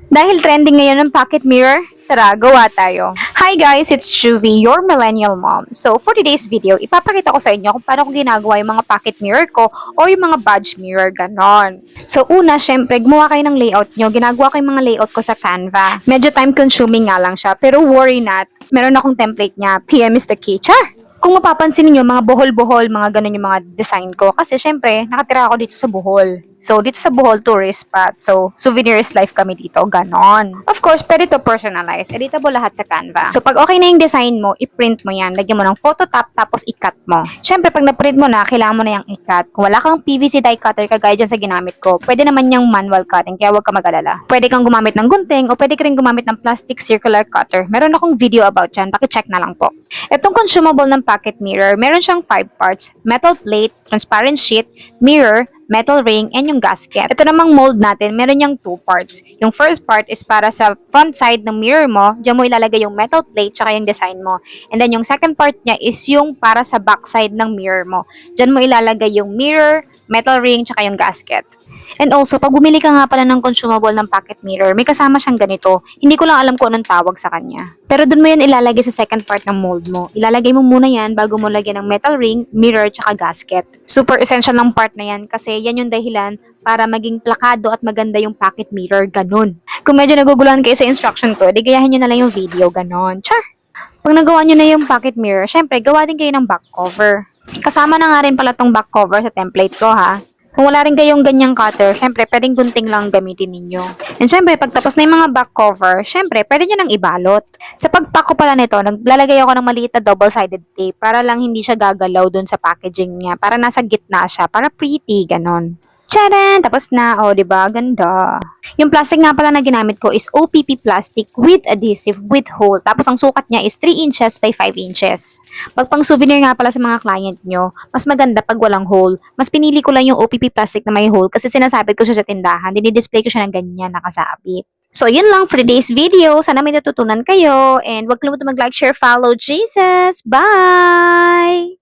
Dahil trending ngayon ng pocket mirror, tara, gawa tayo. Hi guys, it's Juvie, your millennial mom. So for today's video, ipapakita ko sa inyo kung paano ko ginagawa yung mga pocket mirror ko o yung mga badge mirror, ganon. So una, syempre, gumawa kayo ng layout nyo. Ginagawa ko yung mga layout ko sa Canva. Medyo time consuming nga lang siya, pero worry not. Meron akong template niya. PM is the key. Char! Kung mapapansin niyo mga bohol-bohol, mga ganun yung mga design ko. Kasi syempre, nakatira ako dito sa Bohol. So, dito sa Bohol, tourist spot. So, souvenirist life kami dito. Ganon. Of course, pwede to personalize. Editable lahat sa Canva. So, pag okay na yung design mo, i-print mo yan. Lagyan mo ng photo top, tapos i-cut mo. Syempre, pag na-print mo na, kailangan mo na yung i-cut. Kung wala kang PVC die cutter kagaya dyan sa ginamit ko, pwede naman yung manual cutting, kaya huwag ka mag-alala. Pwede kang gumamit ng gunting, o pwede ka rin gumamit ng plastic circular cutter. Meron akong video about yan. Paki-check na lang po. Itong consumable ng pocket mirror, meron siyang 5 parts. Metal plate, transparent sheet, mirror, metal ring, and yung gasket. Ito namang mold natin, meron niyang 2 parts. Yung first part is para sa front side ng mirror mo, diyan mo ilalagay yung metal plate tsaka yung design mo. And then yung second part niya is yung para sa back side ng mirror mo. Diyan mo ilalagay yung mirror, metal ring, tsaka yung gasket. And also, pag bumili ka nga pala ng consumable ng pocket mirror, may kasama siyang ganito. Hindi ko lang alam kung anong tawag sa kanya. Pero dun mo yan ilalagay sa second part ng mold mo. Ilalagay mo muna yan bago mo lagyan ng metal ring, mirror, tsaka gasket. Super essential ng part na yan kasi yan yung dahilan para maging plakado at maganda yung pocket mirror, ganun. Kung medyo naguguluhan kayo sa instruction ko, di gayahin nyo na lang yung video, ganun. Char! Pag nagawa nyo na yung pocket mirror, syempre, gawa din kayo ng back cover. Kasama na nga rin pala tong back cover sa template ko, ha? Kung wala rin kayong ganyang cutter, syempre, pwedeng gunting lang gamitin ninyo. And syempre, pag tapos na yung mga back cover, syempre, pwede nyo nang ibalot. Sa pagpack ko pala nito, naglalagay ako ng maliit na double-sided tape para lang hindi siya gagalaw dun sa packaging niya. Para nasa gitna siya, para pretty, ganon. Tcharan! Tapos na, oh, diba? Ganda. Yung plastic nga pala na ginamit ko is OPP plastic with adhesive with hole. Tapos ang sukat niya is 3 inches by 5 inches. Pag pang souvenir nga pala sa mga client nyo, mas maganda pag walang hole. Mas pinili ko lang yung OPP plastic na may hole kasi sinasabit ko siya sa tindahan. Dinidisplay ko siya ng ganyan nakasabit. So, yun lang for today's video. Sana may natutunan kayo. And wag kalimutan mag-like, share, follow. Jesus! Bye!